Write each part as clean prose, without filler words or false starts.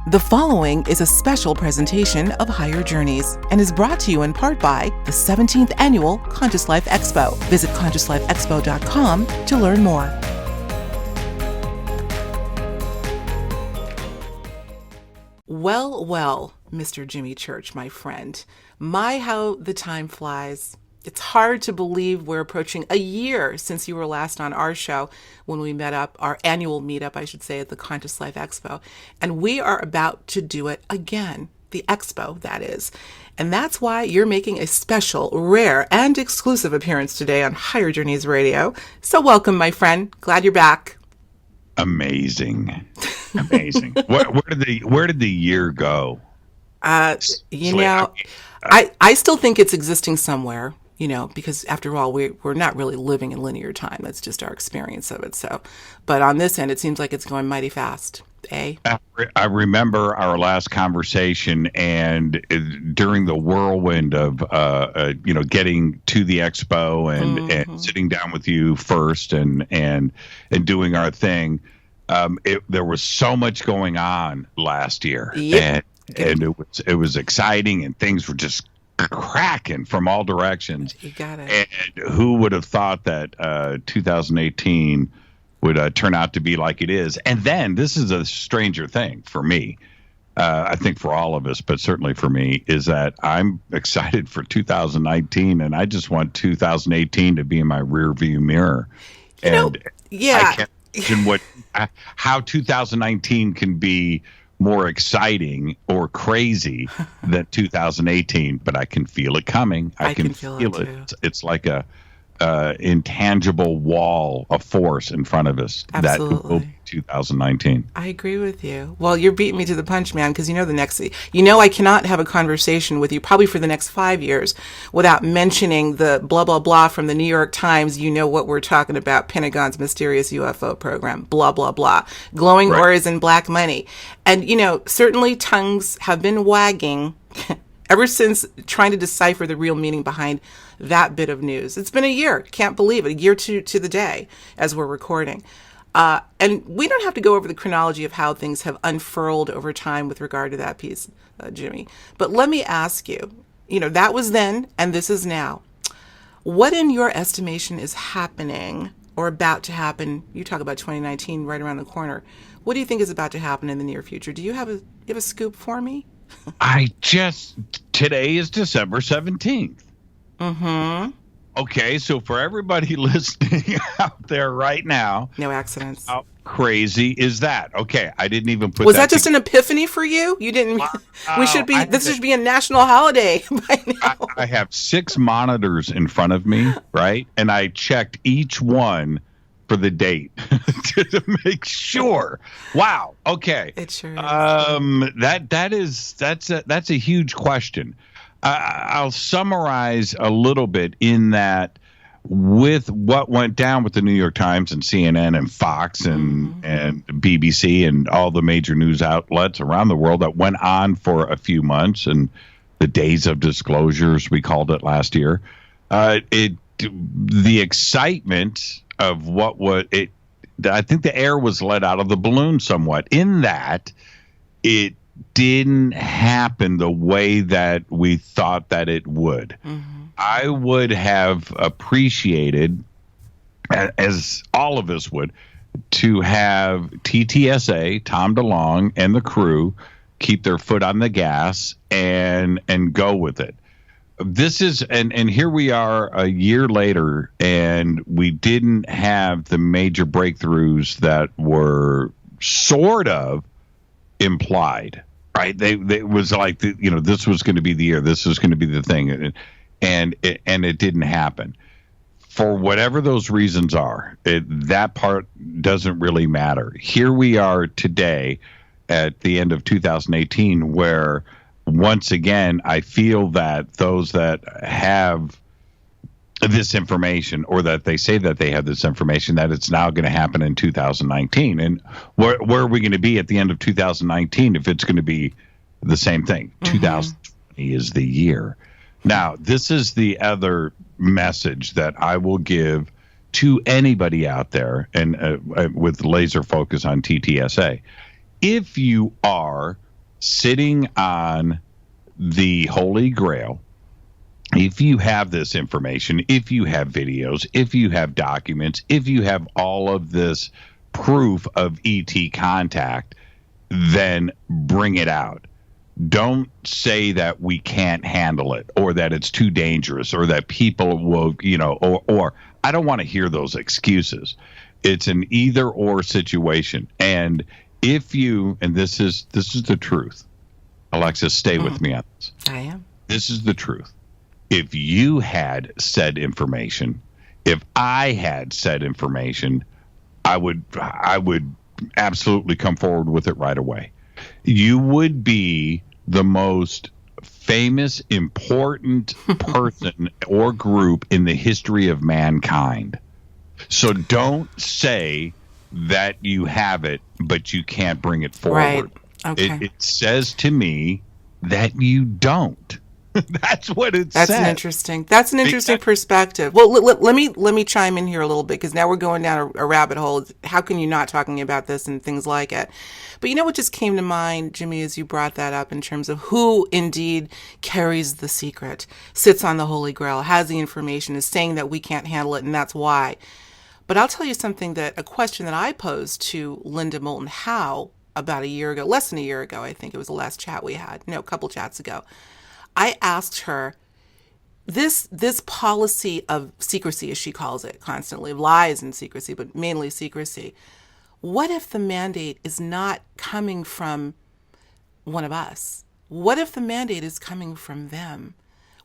The following is a special presentation of Higher Journeys and is brought to you in part by the 17th Annual Conscious Life Expo. Visit ConsciousLifeExpo.com to learn more. Well, Mr. Jimmy Church, my friend. My, how the time flies. It's hard to believe we're approaching a year since you were last on our show when we met up, our annual meetup, I should say, at the Conscious Life Expo. And we are about to do it again, the expo, that is. And that's why you're making a special, rare, and exclusive appearance today on Higher Journeys Radio. So welcome, my friend. Glad you're back. Amazing. Where did the year go? I still think it's existing somewhere. Because after all, we're not really living in linear time. That's just our experience of it. So, but on this end, it seems like it's going mighty fast. I remember our last conversation, and during the whirlwind of getting to the expo and sitting down with you first and doing our thing, there was so much going on last year, and it was exciting, and things were just cracking from all directions. You got it. And who would have thought that 2018 would turn out to be like it is? And then this is a stranger thing for me. I think for all of us, but certainly for me, is that I'm excited for 2019, and I just want 2018 to be in my rear view mirror. I can't imagine how 2019 can be more exciting or crazy than 2018, but I can feel it coming. I can feel it. It's like a intangible wall of force in front of us. Absolutely. That will be 2019. I agree with you. Well, you're beating me to the punch, man, because I cannot have a conversation with you probably for the next 5 years without mentioning the blah, blah, blah from the New York Times. You know what we're talking about, Pentagon's mysterious UFO program, blah, blah, blah, glowing auras and black money. And, certainly tongues have been wagging ever since trying to decipher the real meaning behind that bit of news. It's been a year. Can't believe it. A year to the day as we're recording. And we don't have to go over the chronology of how things have unfurled over time with regard to that piece, Jimmy. But let me ask you, that was then and this is now. What in your estimation is happening or about to happen? You talk about 2019 right around the corner. What do you think is about to happen in the near future? Do you have a scoop for me? Today is December 17th. Mm-hmm. Okay, so for everybody listening out there right now, no accidents. How crazy is that? Okay, I didn't even put. Was that just an epiphany for you? You didn't. This should be a national holiday by now. I have 6 monitors in front of me, right, and I checked each one for the date to make sure. Wow. Okay. It sure is. That's a huge question. I'll summarize a little bit in that with what went down with the New York Times and CNN and Fox and BBC and all the major news outlets around the world that went on for a few months, and the days of disclosures, we called it last year, the excitement of I think the air was let out of the balloon somewhat in that it didn't happen the way that we thought that it would. Mm-hmm. I would have appreciated, as all of us would, to have TTSA, Tom DeLonge, and the crew keep their foot on the gas and go with it. This is, and here we are a year later, and we didn't have the major breakthroughs that were sort of implied, right? They was like, this was going to be the year, this was going to be the thing, and it didn't happen. For whatever those reasons are, that part doesn't really matter. Here we are today at the end of 2018, where once again, I feel that those that have this information, or that they say that they have this information, that it's now going to happen in 2019. And where are we going to be at the end of 2019 if it's going to be the same thing? Mm-hmm. 2020 is the year. Now, this is the other message that I will give to anybody out there, and with laser focus on TTSA. If you are sitting on the Holy Grail. If you have this information, if you have videos, if you have documents, if you have all of this proof of ET contact, then bring it out. Don't say that we can't handle it, or that it's too dangerous, or that people will, or I don't want to hear those excuses. It's an either or situation. And if you, and this is the truth, Alexis, stay with me on this. I am. This is the truth. If you had said information, if I had said information, I would absolutely come forward with it right away. You would be the most famous, important person or group in the history of mankind. So don't say that you have it, but you can't bring it forward. Right. Okay. It says to me that you don't. That's what it says. That's an interesting perspective. Well, let me chime in here a little bit, because now we're going down a rabbit hole. How can you not talking about this and things like it? But you know what just came to mind, Jimmy, as you brought that up, in terms of who indeed carries the secret, sits on the Holy Grail, has the information, is saying that we can't handle it, and that's why. But I'll tell you something, a question that I posed to Linda Moulton Howe about a year ago, less than a year ago, I think it was the last chat we had, a couple chats ago. I asked her, this policy of secrecy, as she calls it, constantly, lies and secrecy, but mainly secrecy, what if the mandate is not coming from one of us? What if the mandate is coming from them?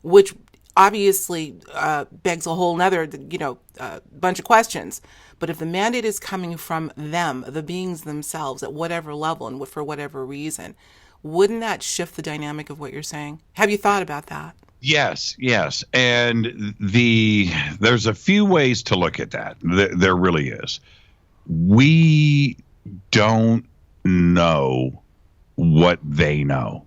Which obviously begs a whole nother, bunch of questions. But if the mandate is coming from them, the beings themselves, at whatever level and for whatever reason, wouldn't that shift the dynamic of what you're saying? Have you thought about that? Yes. And there's a few ways to look at that. There really is. We don't know what they know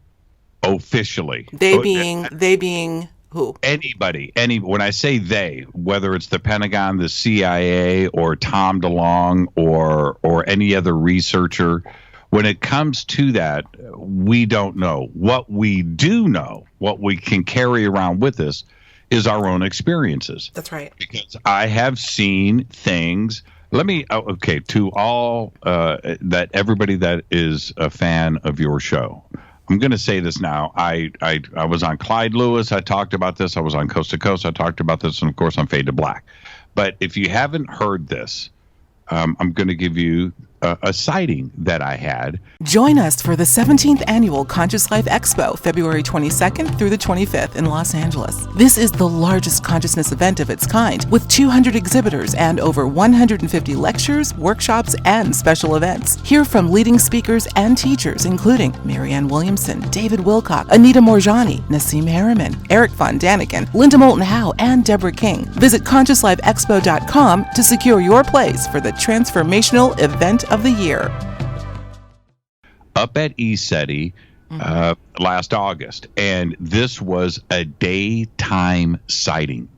officially. They being who? Anybody. When I say they, whether it's the Pentagon, the CIA, or Tom DeLonge, or any other researcher, when it comes to that, we don't know. What we do know, what we can carry around with us, is our own experiences. That's right. Because I have seen things. To all that everybody that is a fan of your show, I'm going to say this now. I was on Clyde Lewis. I talked about this. I was on Coast to Coast. I talked about this, and of course on Fade to Black. But if you haven't heard this, I'm going to give you a sighting that I had. Join us for the 17th Annual Conscious Life Expo, February 22nd through the 25th in Los Angeles. This is the largest consciousness event of its kind, with 200 exhibitors and over 150 lectures, workshops, and special events. Hear from leading speakers and teachers, including Marianne Williamson, David Wilcock, Anita Morjani, Nassim Harriman, Erich von Däniken, Linda Moulton Howe, and Deborah King. Visit ConsciousLifeExpo.com to secure your place for the transformational event of the year. Up at ECETI last August, and this was a daytime sighting.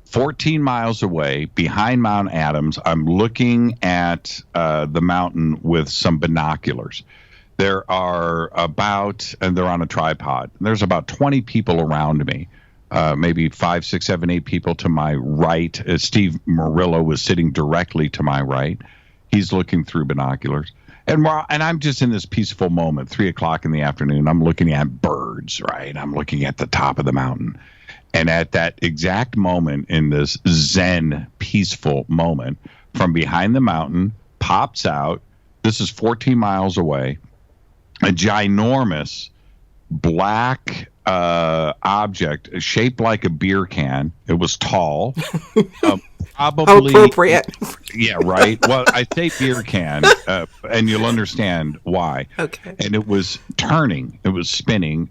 14 miles away, behind Mount Adams, I'm looking at the mountain with some binoculars. There are and they're on a tripod. There's about 20 people around me. Maybe 5, 6, 7, 8 people to my right. Steve Murillo was sitting directly to my right. He's looking through binoculars. And I'm just in this peaceful moment, 3 o'clock in the afternoon. I'm looking at birds, right? I'm looking at the top of the mountain. And at that exact moment, in this Zen, peaceful moment, from behind the mountain pops out, this is 14 miles away, a ginormous black object shaped like a beer can. It was tall. Probably appropriate. Yeah, right. Well, I say beer can, and you'll understand why. Okay. And it was turning. It was spinning,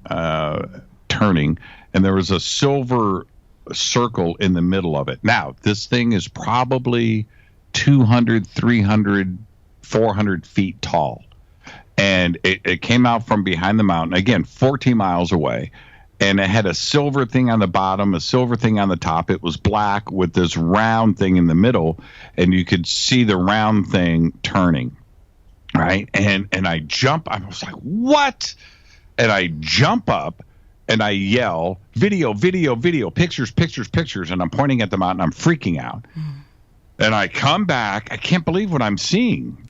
turning, and there was a silver circle in the middle of it. Now, this thing is probably 200, 300, 400 feet tall. And it came out from behind the mountain, again, 14 miles away. And it had a silver thing on the bottom, a silver thing on the top. It was black with this round thing in the middle, and you could see the round thing turning. right? And I jump. I was like, what? And I jump up and I yell, video, video, video, pictures, pictures, pictures. And I'm pointing at them out and I'm freaking out. And I come back. I can't believe what I'm seeing.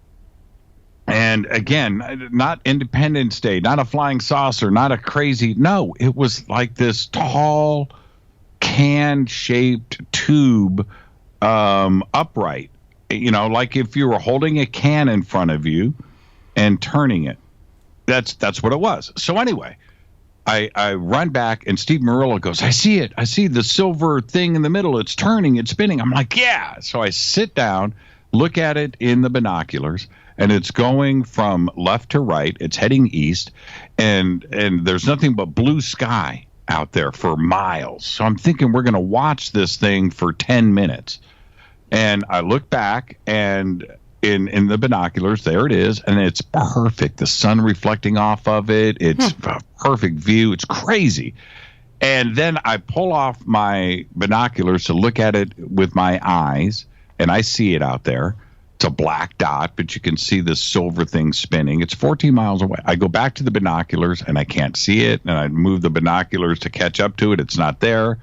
And again, not Independence Day, not a flying saucer, not a crazy. No, it was like this tall, can-shaped tube, upright. You know, like if you were holding a can in front of you and turning it. That's what it was. So anyway, I run back and Steve Murillo goes, I see it. I see the silver thing in the middle. It's turning, it's spinning. I'm like, yeah. So I sit down, look at it in the binoculars, and it's going from left to right. It's heading east, and there's nothing but blue sky out there for miles. So I'm thinking we're going to watch this thing for 10 minutes. And I look back, and in the binoculars, there it is, and it's perfect. The sun reflecting off of it. It's a perfect view. It's crazy. And then I pull off my binoculars to look at it with my eyes, and I see it out there. It's a black dot, but you can see the silver thing spinning. It's 14 miles away. I go back to the binoculars, and I can't see it, and I move the binoculars to catch up to it. It's not there.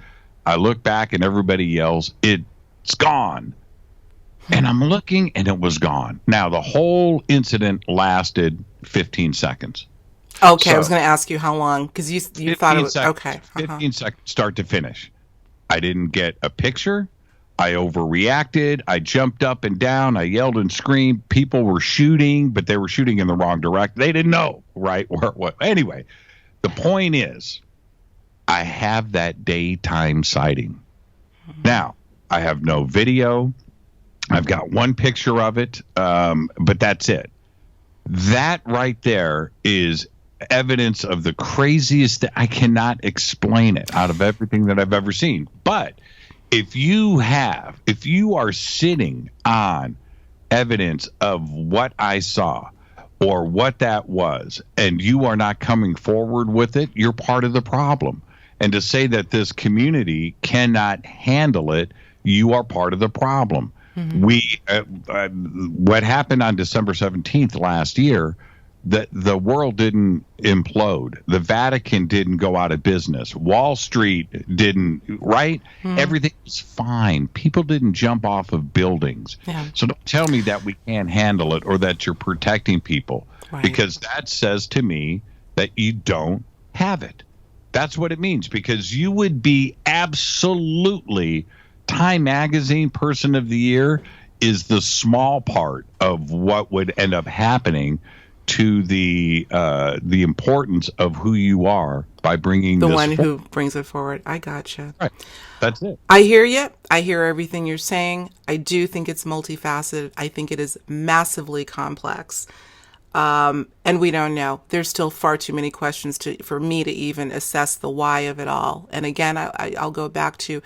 I look back, and everybody yells, it's gone. And I'm looking, and it was gone. Now, the whole incident lasted 15 seconds. Okay, so, I was going to ask you how long, because you thought it was, seconds, okay. 15 seconds, start to finish. I didn't get a picture. I overreacted. I jumped up and down. I yelled and screamed. People were shooting, but they were shooting in the wrong direction. They didn't know, right? What? Anyway, the point is, I have that daytime sighting. Now, I have no video. I've got one picture of it, but that's it. That right there is evidence of the craziest thing. I cannot explain it out of everything that I've ever seen. But if you are sitting on evidence of what I saw or what that was, and you are not coming forward with it, you're part of the problem. And to say that this community cannot handle it, you are part of the problem. Mm-hmm. What happened on December 17th last year, the world didn't implode. The Vatican didn't go out of business. Wall Street didn't, right? Mm. Everything was fine. People didn't jump off of buildings. Yeah. So don't tell me that we can't handle it or that you're protecting people, right? Because that says to me that you don't have it. That's what it means, because you would be absolutely Time Magazine Person of the Year is the small part of what would end up happening to the importance of who you are by bringing the this one who brings it forward. I gotcha. Right. That's it. I hear you. I hear everything you're saying. I do think it's multifaceted. I think it is massively complex. And we don't know. There's still far too many questions for me to even assess the why of it all. And again, I'll go back to,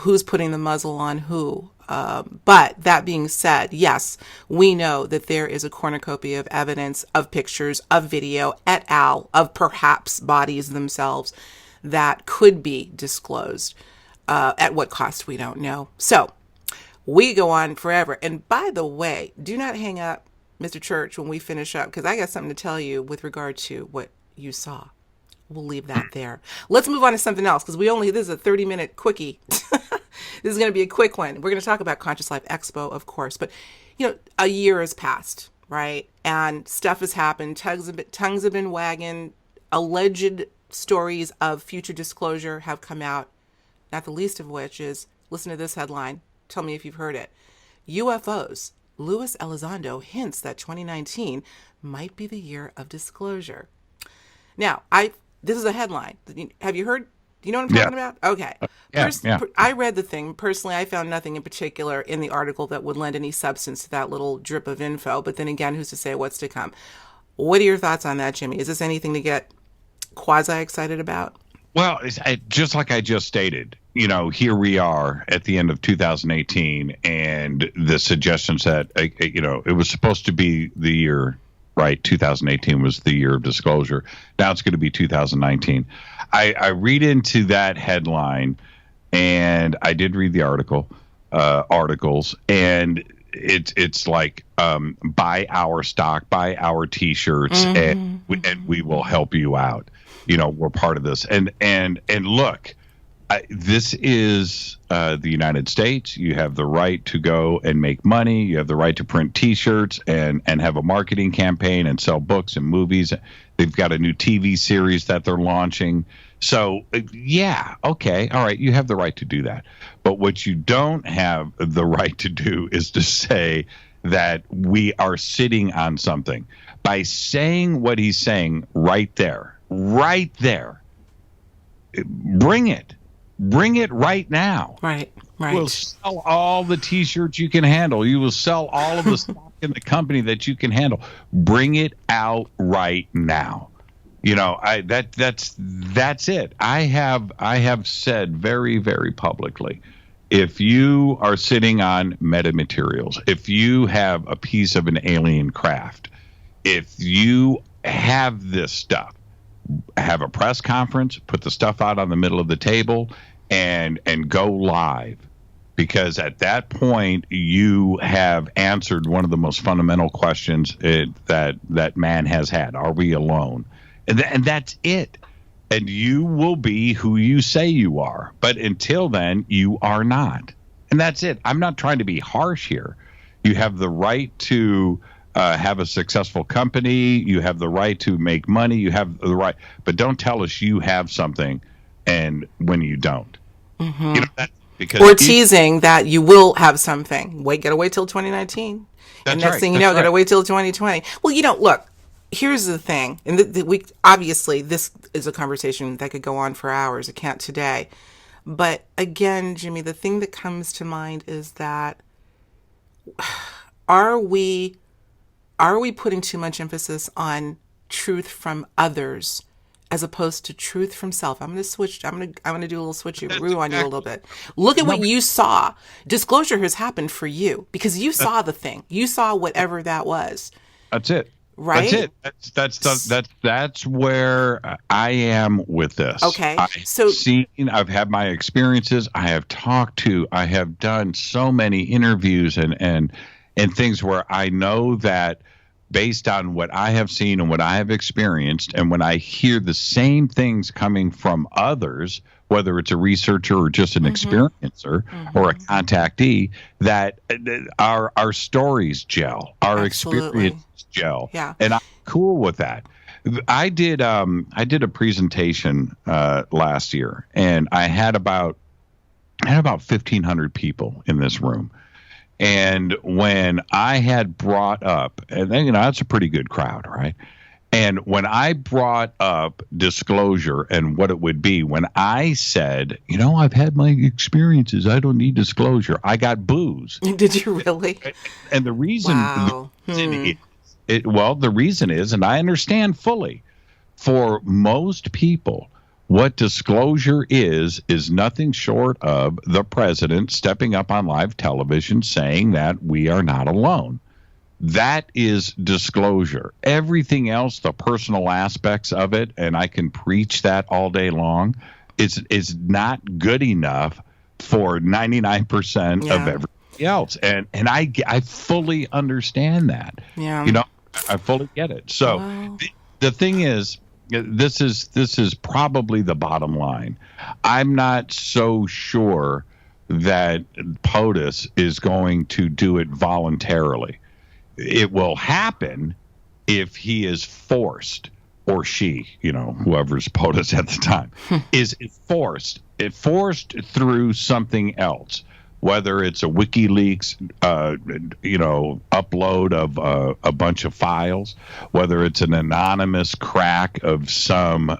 who's putting the muzzle on who. But that being said, yes, we know that there is a cornucopia of evidence, of pictures, of video, et al., of perhaps bodies themselves that could be disclosed. At what cost, we don't know. So we go on forever. And by the way, do not hang up, Mr. Church, when we finish up, because I got something to tell you with regard to what you saw. We'll leave that there. Let's move on to something else, because this is a 30-minute quickie. This is going to be a quick one. We're going to talk about Conscious Life Expo, of course, but a year has passed, right? And stuff has happened. Tongues have been wagging. Alleged stories of future disclosure have come out, not the least of which is, listen to this headline. Tell me if you've heard it. UFOs. Luis Elizondo hints that 2019 might be the year of disclosure. Now, this is a headline. Have you heard? Do you know what I'm talking about? Okay. I read the thing. Personally, I found nothing in particular in the article that would lend any substance to that little drip of info. But then again, who's to say what's to come? What are your thoughts on that, Jimmy? Is this anything to get quasi-excited about? Well, just like I just stated, here we are at the end of 2018, and the suggestions that, it was supposed to be the year, right? 2018 was the year of disclosure. Now it's going to be 2019. I read into that headline, and I did read the articles, and it's like buy our stock, buy our T-shirts, and we will help you out. We're part of this. And look, this is the United States. You have the right to go and make money. You have the right to print T-shirts and have a marketing campaign and sell books and movies. They've got a new TV series that they're launching. So, yeah, okay, all right, you have the right to do that. But what you don't have the right to do is to say that we are sitting on something. By saying what he's saying right there, bring it right now. Right. You will sell all the T-shirts you can handle. You will sell all of the stock in the company that you can handle. Bring it out right now. That's it. I have said very, very publicly, if you are sitting on metamaterials, if you have a piece of an alien craft, if you have this stuff, have a press conference, put the stuff out on the middle of the table, and go live. Because at that point, you have answered one of the most fundamental questions that man has had. Are we alone? And that's it. And you will be who you say you are. But until then, you are not. And that's it. I'm not trying to be harsh here. You have the right to have a successful company. You have the right to make money. You have the right. But don't tell us you have something and when you don't. Or teasing that you will have something. Gotta wait till 2019. And next thing you know, gotta wait till 2020. Well, look. Here's the thing, and we obviously this is a conversation that could go on for hours. It can't today, but again, Jimmy, the thing that comes to mind is that are we putting too much emphasis on truth from others as opposed to truth from self? I'm going to switch. I'm going to do a little switcheroo on you a little bit. Look at what you saw. Disclosure has happened for you because you saw the thing. You saw whatever that was. That's it. Right. That's it. That's where I am with this. Okay. I've had my experiences. I have done so many interviews and things where I know that based on what I have seen and what I have experienced, and when I hear the same things coming from others, whether it's a researcher or just an experiencer or a contactee, that our stories gel, our experience gel. Yeah. And I'm cool with that. I did a presentation last year, and I had about 1,500 people in this room. And when I had brought up, and that's a pretty good crowd, right? And when I brought up disclosure and what it would be, when I said, I've had my experiences, I don't need disclosure, I got boos. Did you really? And the reason, wow. The reason is, and I understand fully, for most people, what disclosure is nothing short of the president stepping up on live television saying that we are not alone. That is disclosure. Everything else, the personal aspects of it, and I can preach that all day long, is not good enough for 99% of everybody else. And I fully understand that. Yeah. I fully get it. So the thing is, this is probably the bottom line. I'm not so sure that POTUS is going to do it voluntarily. It will happen if he is forced, or she, whoever's POTUS at the time, is forced through something else. Whether it's a WikiLeaks, upload of a bunch of files, whether it's an anonymous crack of some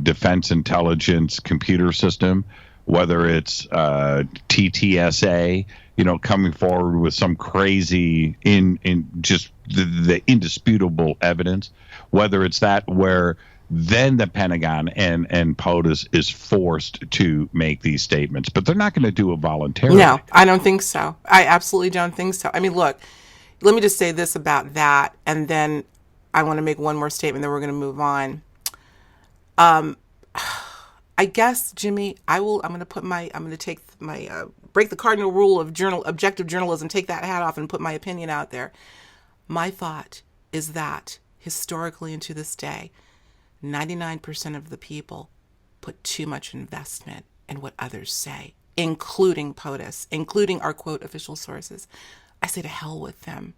defense intelligence computer system, whether it's TTSA, coming forward with some crazy in just the indisputable evidence, whether it's that where then the Pentagon and POTUS is forced to make these statements. But they're not going to do it voluntarily. No, I don't think so. I absolutely don't think so. I mean, look, let me just say this about that, and then I want to make one more statement, then we're going to move on. I guess, Jimmy, I'm going to take my, break the cardinal rule of objective journalism, take that hat off and put my opinion out there. My thought is that historically and to this day, 99% of the people put too much investment in what others say, including POTUS, including our quote official sources. I say to hell with them.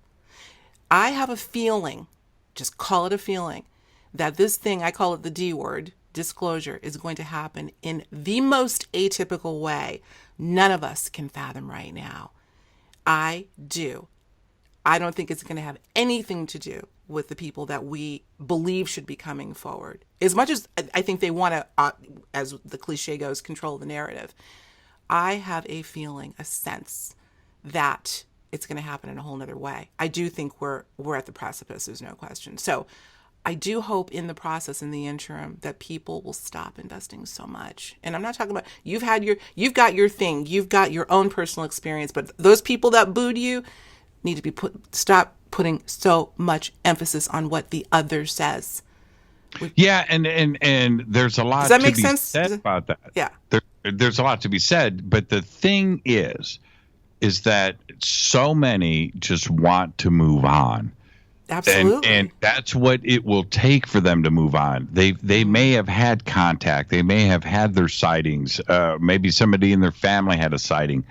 I have a feeling, just call it a feeling, that this thing, I call it the D word, disclosure, is going to happen in the most atypical way none of us can fathom right now. I do. I don't think it's going to have anything to do with the people that we believe should be coming forward. As much as I think they want to, as the cliche goes, control the narrative, I have a feeling, a sense that it's going to happen in a whole nother way. I do think we're at the precipice, there's no question. So I do hope in the process, in the interim, that people will stop investing so much. And I'm not talking about, you've got your thing, you've got your own personal experience, but those people that booed you need to be stop putting so much emphasis on what the other says. Yeah, and there's a lot to be said about that. Yeah. There's a lot to be said, but the thing is that so many just want to move on. Absolutely. And that's what it will take for them to move on. They may have had contact. They may have had their sightings. Maybe somebody in their family had a sighting,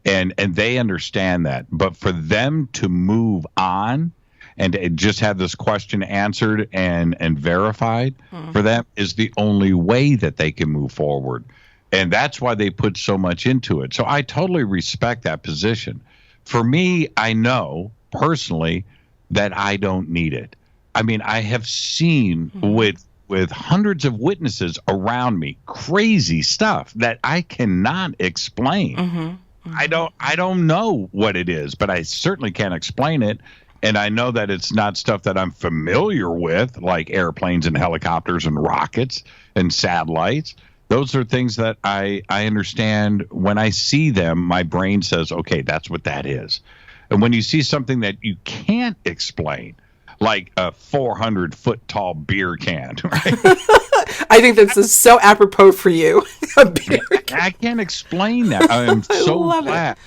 and they understand that. But for them to move on and just have this question answered and verified for them is the only way that they can move forward. And that's why they put so much into it. So I totally respect that position. For me, I know personally that I don't need it. I mean, I have seen with hundreds of witnesses around me crazy stuff that I cannot explain. I don't know what it is, but I certainly can't explain it. And I know that it's not stuff that I'm familiar with, like airplanes and helicopters and rockets and satellites. Those are things that I understand. When I see them, my brain says, okay, that's what that is. And when you see something that you can't explain, like a 400-foot tall beer can, right? I think this is so apropos for you. I can't explain that. I'm so glad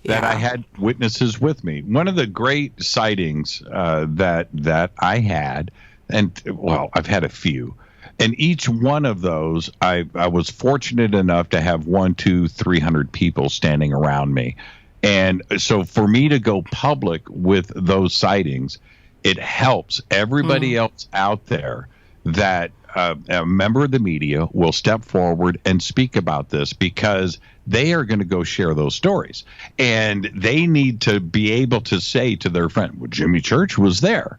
that I had witnesses with me. One of the great sightings that I had, and well, I've had a few, and each one of those, I was fortunate enough to have 300 people standing around me. And so for me to go public with those sightings, it helps everybody else out there that a member of the media will step forward and speak about this, because they are going to go share those stories. And they need to be able to say to their friend, well, Jimmy Church was there.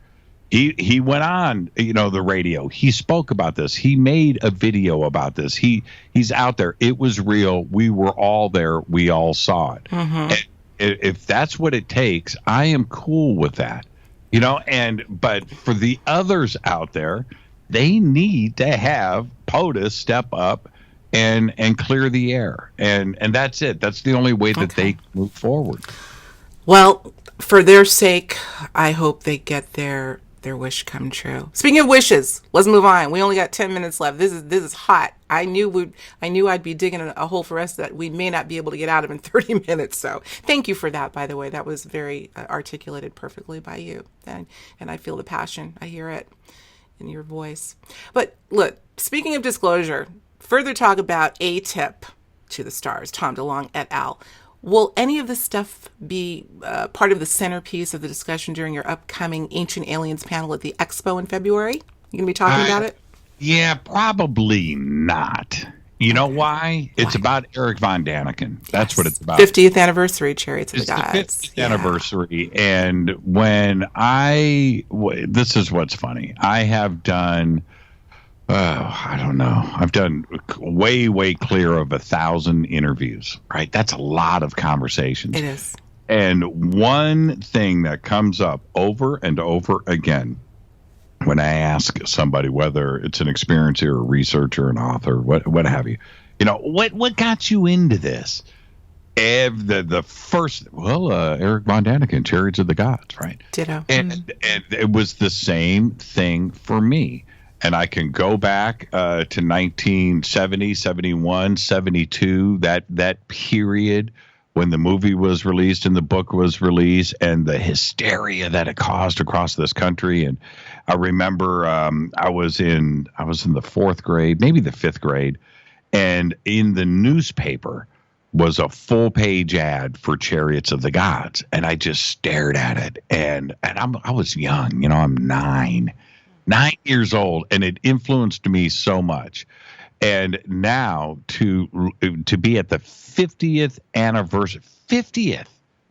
He went on, the radio. He spoke about this. He made a video about this. He's out there. It was real. We were all there. We all saw it. And if that's what it takes, I am cool with that. But for the others out there, they need to have POTUS step up and clear the air. And that's it. That's the only way that they move forward. Well, for their sake, I hope they get their wish come true. Speaking of wishes, let's move on. We only got 10 minutes left. This is hot. I knew I'd be digging a hole for us that we may not be able to get out of in 30 minutes. So thank you for that, by the way. That was very articulated perfectly by you. And I feel the passion. I hear it in your voice. But look, speaking of disclosure, further talk about ATIP to the stars, Tom DeLonge et al. Will any of this stuff be part of the centerpiece of the discussion during your upcoming Ancient Aliens panel at the Expo in February? You going to be talking about it? Yeah, probably not. You know why? It's about Erich von Däniken. That's what it's about. 50th anniversary, Chariots of the Gods. It's the 50th anniversary. And when this is what's funny. I have done, I don't know. I've done way, way clear of 1,000 interviews, right? That's a lot of conversations. It is. And one thing that comes up over and over again when I ask somebody, whether it's an experiencer, a researcher, an author, what have you, what got you into this? The first, Erich von Däniken, Chariots of the Gods, right? Ditto. And it was the same thing for me. and I can go back to 1970, 71, 72, that period when the movie was released and the book was released, and the hysteria that it caused across this country. And I remember I was in the fourth grade, maybe the fifth grade, and in the newspaper was a full page ad for Chariots of the Gods, and I just stared at it, and I was young, I'm 9 years old, and it influenced me so much. And now to be at the 50th anniversary, 50th,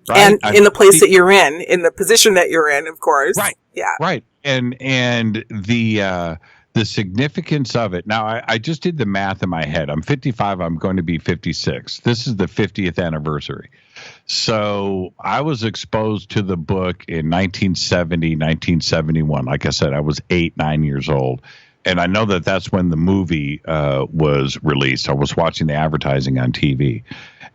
right? And in the place that you're in the position that you're in, of course. Right. Yeah. Right. And the significance of it. Now, I just did the math in my head. I'm 55. I'm going to be 56. This is the 50th anniversary. So I was exposed to the book in 1970, 1971. Like I said, I was 8, 9 years old. And I know that that's when the movie was released. I was watching the advertising on TV.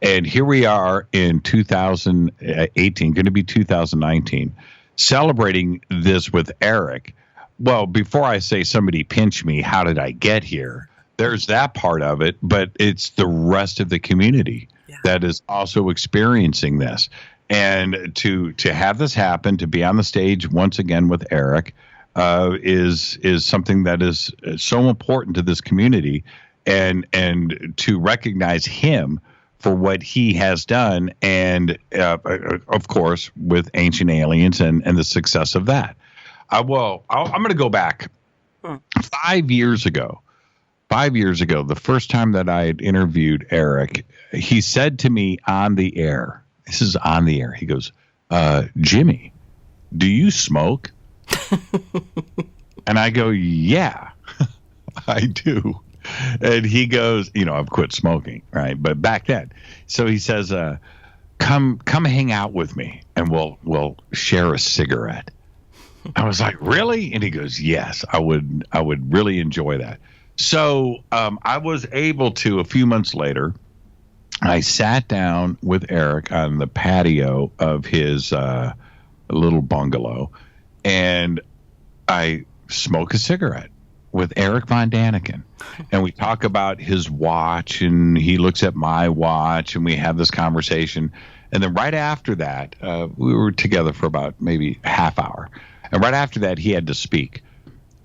And here we are in 2018, going to be 2019, celebrating this with Erich. Well, before I say somebody pinch me, how did I get here? There's that part of it, but it's the rest of the community that is also experiencing this. And to have this happen, to be on the stage once again with Erich, is something that is so important to this community, and to recognize him for what he has done, and of course with Ancient Aliens and the success of that. I'm going to go back 5 years ago. 5 years ago, the first time that I had interviewed Erich, he said to me on the air, this is on the air, he goes, Jimmy, do you smoke? And I go, yeah, I do. And he goes, I've quit smoking, right? But back then, so he says, come hang out with me and we'll share a cigarette. I was like, really? And he goes, yes, I would really enjoy that. So I was able to, a few months later, I sat down with Erich on the patio of his little bungalow, and I smoke a cigarette with Erich von Däniken. And we talk about his watch, and he looks at my watch, and we have this conversation. And then right after that, we were together for about maybe half hour. And right after that, he had to speak.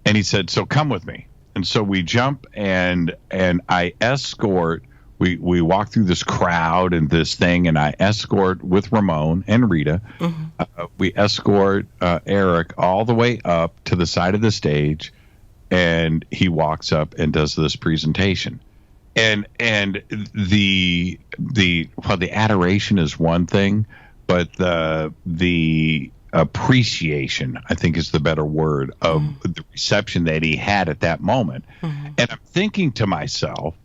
And he said, so come with me. And so we jump, and I escort. We walk through this crowd and this thing, and I escort with Ramon and Rita. Mm-hmm. We escort Erich all the way up to the side of the stage, and he walks up and does this presentation. And the adoration is one thing, but the appreciation, I think, is the better word, of the reception that he had at that moment. Mm-hmm. And I'm thinking to myself,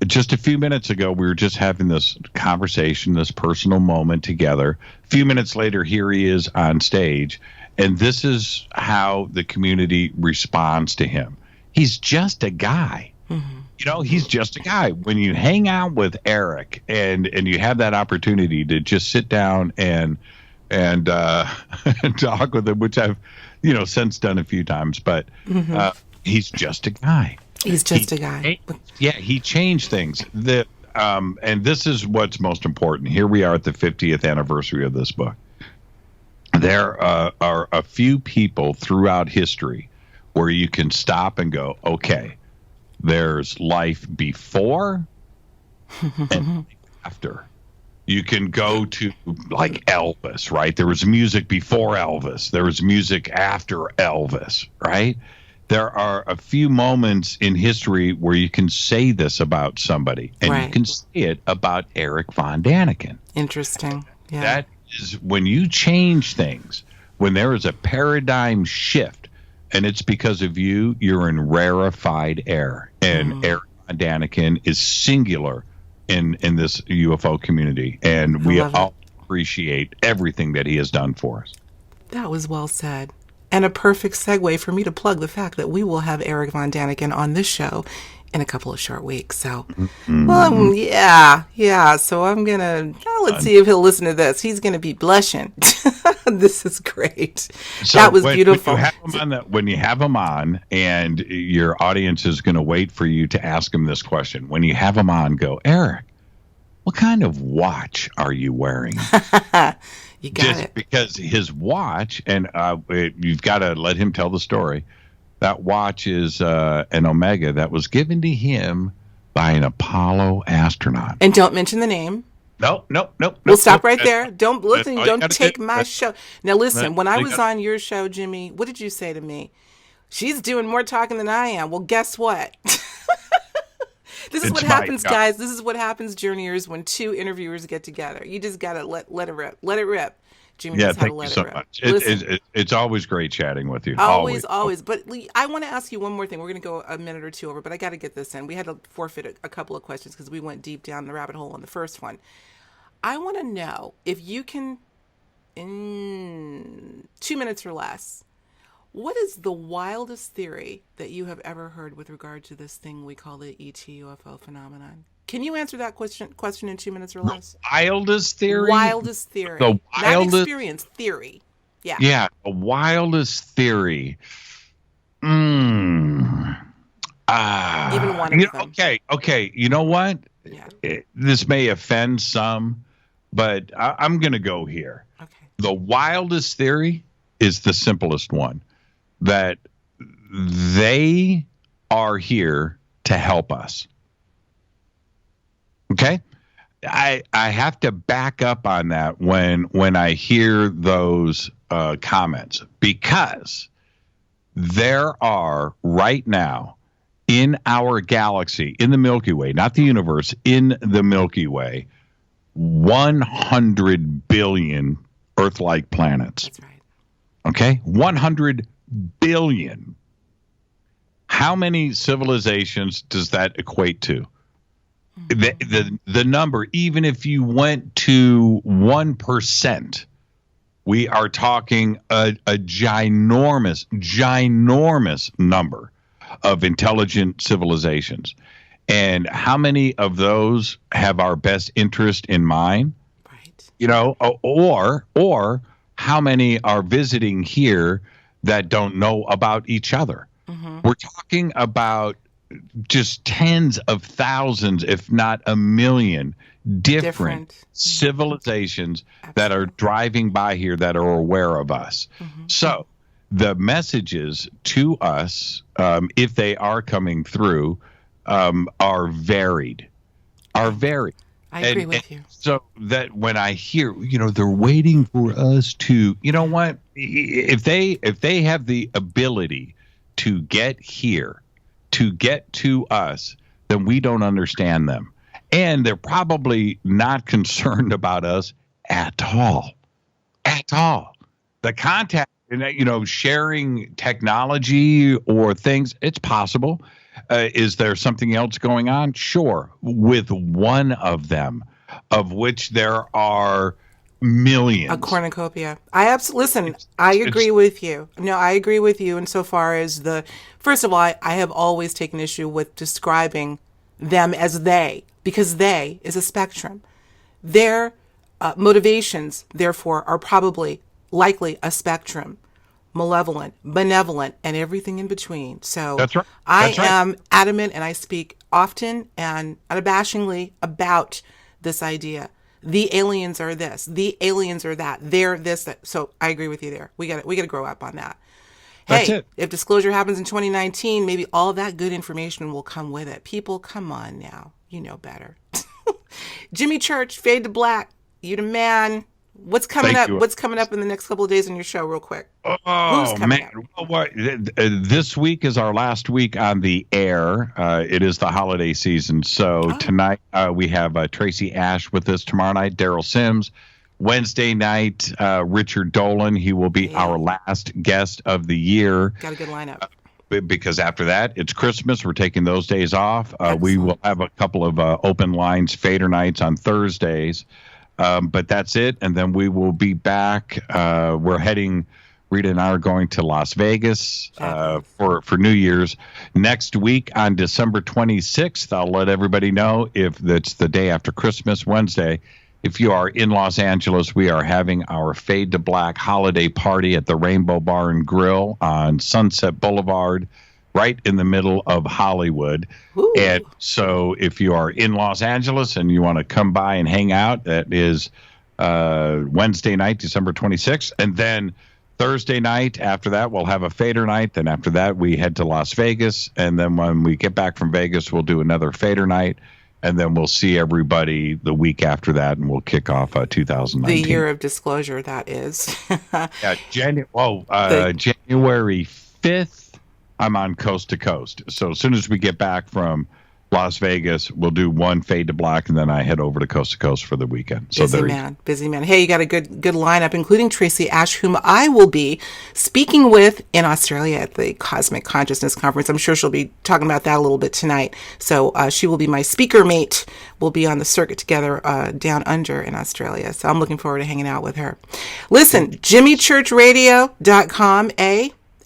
just a few minutes ago, we were just having this conversation, this personal moment together. A few minutes later, here he is on stage, and this is how the community responds to him. He's just a guy. Mm-hmm. He's just a guy. When you hang out with Erich and you have that opportunity to just sit down and talk with him, which I've, since done a few times, but he's just a guy. He's just a guy. Yeah, he changed things. And this is what's most important. Here we are at the 50th anniversary of this book. There are a few people throughout history where you can stop and go, okay, there's life before and after. You can go to like Elvis, right? There was music before Elvis. There was music after Elvis, right? There are a few moments in history where you can say this about somebody, and you can say it about Erich von Däniken. Interesting. Yeah. That is when you change things, when there is a paradigm shift, and it's because of you, you're in rarefied air. And Erich von Däniken is singular in this UFO community, and we all appreciate everything that he has done for us. That was well said. And a perfect segue for me to plug the fact that we will have Erich von Däniken on this show in a couple of short weeks. So, well, yeah. So I'm gonna let's see if he'll listen to this. He's gonna be blushing. This is great. So that was beautiful. When you have him on, and your audience is going to wait for you to ask him this question. When you have him on, go, Erich, what kind of watch are you wearing? You got it. Because his watch, and you've got to let him tell the story. That watch is an Omega that was given to him by an Apollo astronaut. And don't mention the name. No. We'll stop right there. Don't listen. Don't take my show. Now listen. When I was on your show, Jimmy, what did you say to me? She's doing more talking than I am. Well, guess what? This is what happens, guys. This is what happens, journeyers, when two interviewers get together. You just gotta let it rip. Let it rip. Jimmy knows how to let it rip. Thank you so much. It's always great chatting with you. Always. But Lee, I want to ask you one more thing. We're going to go a minute or two over, but I got to get this in. We had to forfeit a couple of questions because we went deep down the rabbit hole on the first one. I want to know if you can, in 2 minutes or less, what is the wildest theory that you have ever heard with regard to this thing we call the ET UFO phenomenon? Can you answer that question in 2 minutes or less? Wildest theory? Wildest theory. The wildest... Not experience, theory. Yeah. Yeah, the wildest theory. Even one of them. Okay. You know what? Yeah. This may offend some, but I'm going to go here. Okay. The wildest theory is the simplest one. That they are here to help us. Okay? I have to back up on that when I hear those comments, because there are right now in our galaxy, in the Milky Way, not the universe, in the Milky Way, 100 billion Earth-like planets. That's right. Okay? 100 billion. How many civilizations does that equate to? The number, even if you went to 1%, we are talking a ginormous number of intelligent civilizations. And how many of those have our best interest in mind? Right. You know, or how many are visiting here that don't know about each other? Mm-hmm. We're talking about just tens of thousands, if not a million, different civilizations that are driving by here that are aware of us. Mm-hmm. So the messages to us, if they are coming through, are varied. I agree with you. So that when I hear, they're waiting for us to, you know what? If they have the ability to get here, to get to us, then we don't understand them. And they're probably not concerned about us at all. At all. The contact, sharing technology or things, it's possible. Is there something else going on? Sure. With one of them, of which there are millions. A cornucopia. I agree with you. No, I agree with you insofar as first of all, I have always taken issue with describing them as they, because they is a spectrum. Their motivations, therefore, are probably likely a spectrum. Malevolent, benevolent, and everything in between. So that's right. I am adamant, and I speak often and unabashingly about this idea. The aliens are this. The aliens are that. They're this. That. So I agree with you there. We got to grow up on that. Hey, if disclosure happens in 2019, maybe all that good information will come with it. People, come on now. You know better. Jimmy Church, Fade to Black. You the man. What's coming up? What's coming up in the next couple of days on your show, real quick? Oh, man. Well, this week is our last week on the air. It is the holiday season. So tonight we have Tracy Ash with us. Tomorrow night, Daryl Sims. Wednesday night, Richard Dolan. He will be our last guest of the year. Got a good lineup. Because after that, it's Christmas. We're taking those days off. We will have a couple of open lines, Fader nights on Thursdays. But that's it. And then we will be back. We're heading Rita and I are going to Las Vegas Fabulous. for New Year's. Next week on December 26th, I'll let everybody know if that's the day after Christmas, Wednesday. If you are in Los Angeles, we are having our Fade to Black holiday party at the Rainbow Bar and Grill on Sunset Boulevard, right in the middle of Hollywood. Ooh. And so if you are in Los Angeles and you want to come by and hang out, that is Wednesday night, December 26th. And then Thursday night, after that, we'll have a Fader night. Then after that, we head to Las Vegas. And then when we get back from Vegas, we'll do another Fader night. And then we'll see everybody the week after that, and we'll kick off 2019. The year of disclosure, that is. Yeah, January 5th, I'm on Coast to Coast. So as soon as we get back from Las Vegas, we'll do one Fade to Black, and then I head over to Coast for the weekend. So busy man. Hey, you got a good lineup, including Tracy Ash, whom I will be speaking with in Australia at the Cosmic Consciousness Conference. I'm sure she'll be talking about that a little bit tonight. So she will be my speaker mate. We'll be on the circuit together down under in Australia. So I'm looking forward to hanging out with her. Listen, jimmychurchradio.com,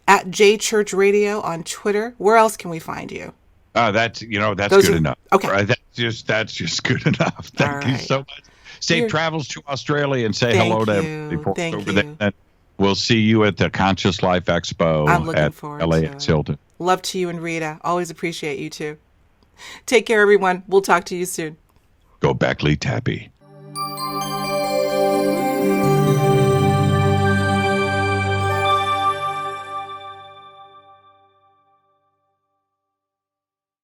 at JChurchRadio on Twitter. Where else can we find you? That's good enough. Okay. Right, that's just good enough. Thank you so much. Safe travels to Australia, and say hello to everybody over there. And we'll see you at the Conscious Life Expo at LAX Hilton. Love to you and Rita. Always appreciate you too. Take care, everyone. We'll talk to you soon. Go Beckley Tappy.